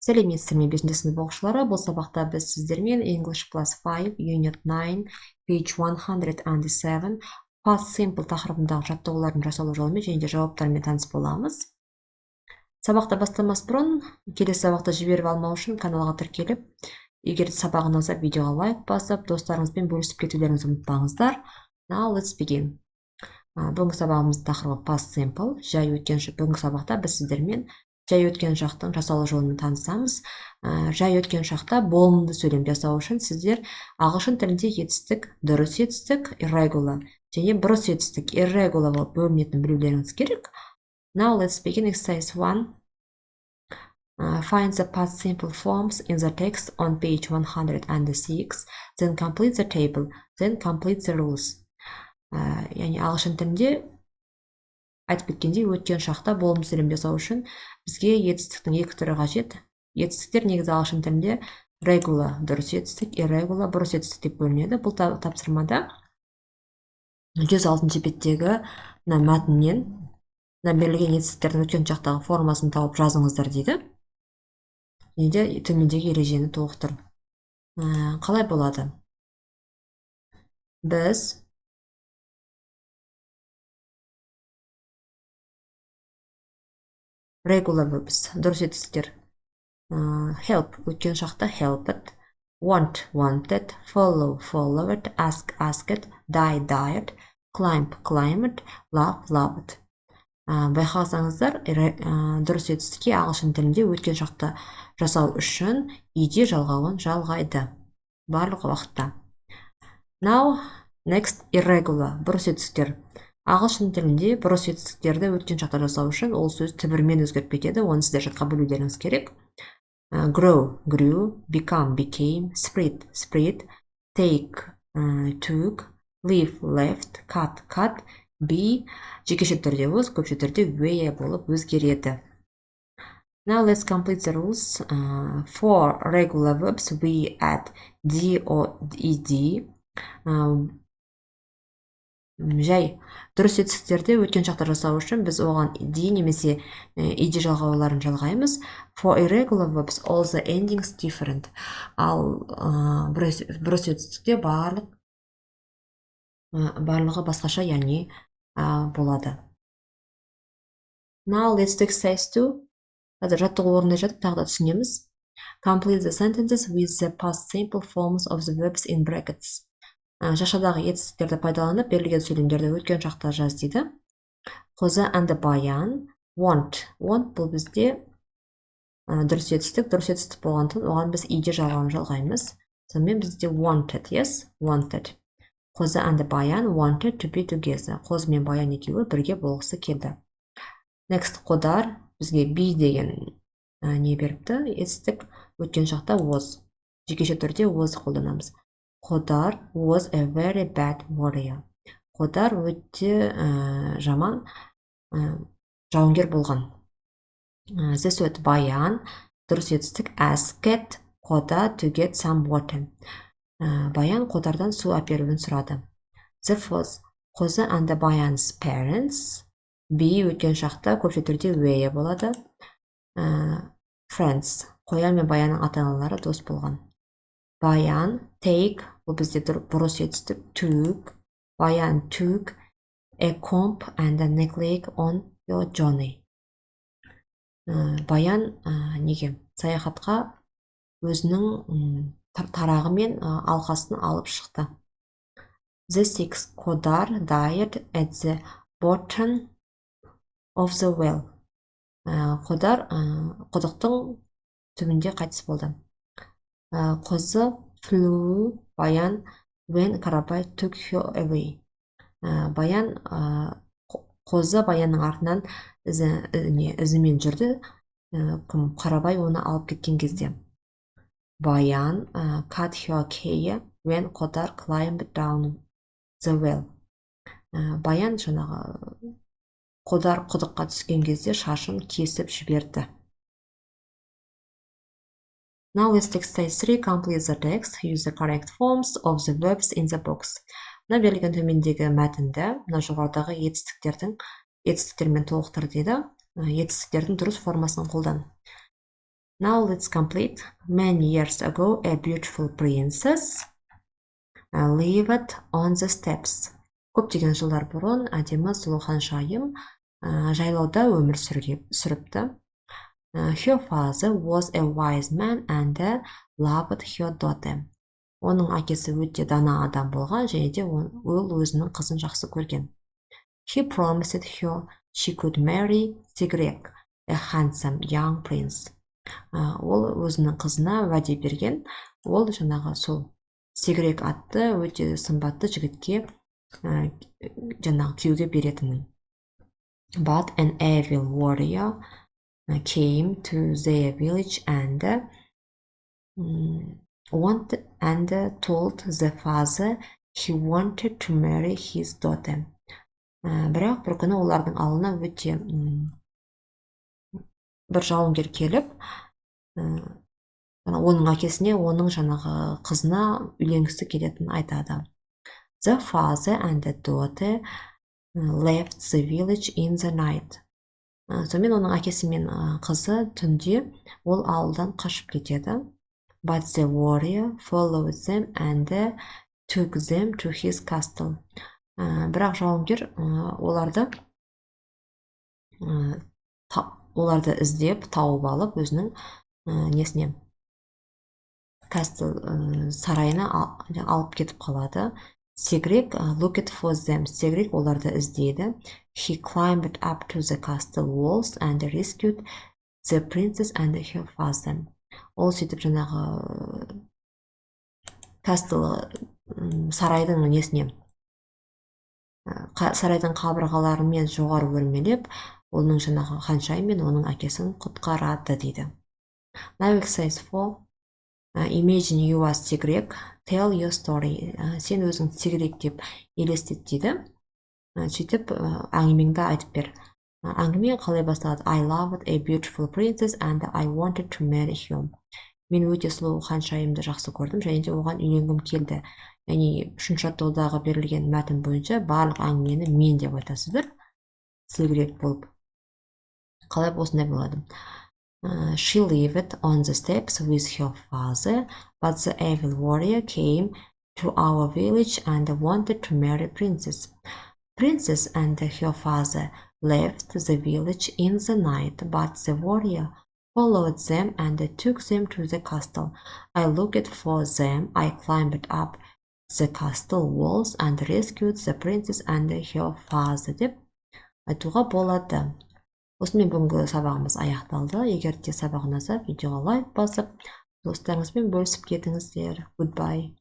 Сәлеметсіздер ме 5-ші сынып оқушылары. Бұл сабақта біз сіздермен English Plus 5, Unit 9, page 107 Past Simple тақырыбындағы жаттығулардың жасалу жолымен және де жауаптарымен таныс боламыз. Сабақты бастамас бұрын, келесі сабақты жіберіп алмау үшін каналға тіркеліп, егер сабақ ұнаса видеоға лайк басып, достарыңызбен бөлісіп кетулеріңізді ұмытпаңыздар. Now let's begin. Бүгінгі сабағымыздың тақырыбы Past Simple, жай өткен бүгінгі сабақта біз сіздермен жай өткен шақтың жасалу жолымен танысамыз. Жай өткен шақта болымды сөйлем жасау үшін сіздер ағылшын тілінде етістік, дұрыс етістік, irregular және бұрыс етістік, irregular болып бөлінетінін білулеріңіз керек. Now let's begin exercise 1. Find the past simple forms in the text on page 106, then complete the table, then complete the rules. Яғни ағылшын тілінде айтып кеткендей, өткен шақта болымды сөйлем жасау үшін бізге етістіктің екі түрі қажет. Етістіктер негізі ағылшын тілінде regular дұрыс етістік, irregular бұрыс етістік деп бөлінеді. Бұл тапсырмада 106-шы беттегі мәтіннен берілген етістіктердің өткен шақтағы формасын тауып жазыңыздар дейді. Және де төмендегі ережені толықтыр. Қалай болады? Біз regular verbs, дұрыс етістіктер. Help, өткен шақта helped, want, wanted, follow, followed, ask, asked, die, died, climb, climbed, love, loved. Байқасаңыздар, дұрыс етістікке ағылшын тілінде өткен шақта жасау үшін иде жалғауын жалғайды. Барлық уақытта. Now, next, irregular, бұрыс етістіктер. Ағылшын тілінде бұрыс етістіктерді өткен шақта жасау үшін ол сөз түбірмен өзгеріп кетеді. Оны сіздер жатқа білулеріңіз керек. Grow, grew, become, became, spread, spread, take, took, leave, left, cut, cut, be, жекеше түрде was, көпше түрде were болып өзгереді. Now let's complete the rules. For regular verbs, we add d or ed. Жай, дұрыс етістіктерді өткен шақта жасау үшін біз оған d немесе ed жалғауларын жалғаймыз. For irregular verbs, all the endings different. Ал бұрыс етістікте барлығы басқаша, яғни болады. Now let's do exercise 2. Қазір жаттығу орнында жатып тағы да түсінеміз. Complete the sentences with the past simple forms of the verbs in brackets. Жашадағы етістіктерді пайдаланып, берілген сөйлемдерді өткен шақта жаз дейді. Қозы and баян, want. Want бұл бізде дұрыс етістік болғандықтан оған біз иде жалғауын жалғаймыз. Сонымен бізде wanted, yes, wanted. Қозы and баян wanted to be together. Қозы мен баян екеуі бірге болғысы келді. Next, қодар бізге be деген не беріпті? Етістік өткен шақта was. Жекеше түрде was қолданамыз. Қодар was a very bad warrior. Қодар өте жаман жауынгер болған. This өт баян, дұрыс етістік asked Қодар to get some water. Баян Қодардан су әперуін сұрады. This was Қозы and баян's parents. Be өткен шақта көпше түрде were болады. Friends. Қоян мен баянның ата-аналары дос болған. Баян, take, бұл бізде бұрыс етістік, took, баян took a comb and a necklace on your journey. Баян неге? Саяхатқа өзінің тарағы мен алқасын алып шықты. The six, Қодар died at the bottom of the well. Қодар құдықтың түбінде қайтыс болды. Қозы flew, баян when Қарабай took her away. Баян қозы баянның артынан ізімен жүрді, Қарабай оны алып кеткен кезде. Баян cut her hair when Қодар climbed down the well. Баян Қодар құдыққа түскен кезде шашын кесіп жіберді. Now let's take exercise 3. Complete the text. Use the correct forms of the verbs in the box. Мына берілген төмендегі мәтінді, мына жоғарыдағы етістіктермен толықтыр дейді. Етістіктердің дұрыс формасын қолдан. Now let's complete. Many years ago, a beautiful princess lived on the steppes. Көптеген жылдар бұрын әдемі сұлу ханшайым жайлауда өмір сүріпті. Her father was a wise man and loved her daughter. Оның әкесі өте дана адам болған және де ол өзінің қызын жақсы көрген. He promised her she could marry Sigrid, a handsome young prince. Ол өзінің қызына уәде берген, ол жаңағы сол Sigrid атты өте сымбатты жігітке жаңағы күйеуге беретінін. But an evil warrior came to their village and told the father he wanted to marry his daughter. Бірақ бір күні олардың ауылына өте бір жауынгер келіп, оның әкесіне оның жаңағы қызына үйленгісі келетінін айтады. The father and the daughter left the village in the night. Сонымен оның әкесі мен қызы түнде ол ауылдан қашып кетеді. But the warrior followed them and took them to his castle. Бірақ жауынгер оларды іздеп, тауып алып, өзінің несіне castle сарайына алып кетіп қалады. Sigrid looked for them. Sigrid оларды іздеді. He climbed up to the castle walls and rescued the princess and her father. Ол сөйтіп жаңағы castle сарайдың несіне сарайдың қабырғаларымен жоғары өрмелеп, оның жаңағы ханшайым мен оның әкесін құтқарады дейді. Now exercise 4. Imagine you are Sigrid. Tell your story. Сен өзің Sigrid деп елестет дейді. Сөйтіп әңгімеңді айтып бер. Әңгіме қалай басталады? I loved a beautiful princess and I wanted to marry her. Мен өте сұлу ханшайымды жақсы көрдім және де оған үйленгім келді. Яғни үшінші жаттығудағы берілген мәтін бойынша барлық әңгімені мен деп айтасыздар. Sigrid болып. Қалай осындай болады? She lived on the steppes with her father, but the evil warrior came to our village and wanted to marry princess. Princess and her father left the village in the night, but the warrior followed them and took them to the castle. I looked for them. I climbed up the castle walls and rescued the princess and her father. деп айтуға болады. Осымен бүгінгі сабағымыз аяқталды. Егер де сабақ ұнаса, видеоға лайк басып, достарыңызбен бөлісіп кетіңіздер. Goodbye.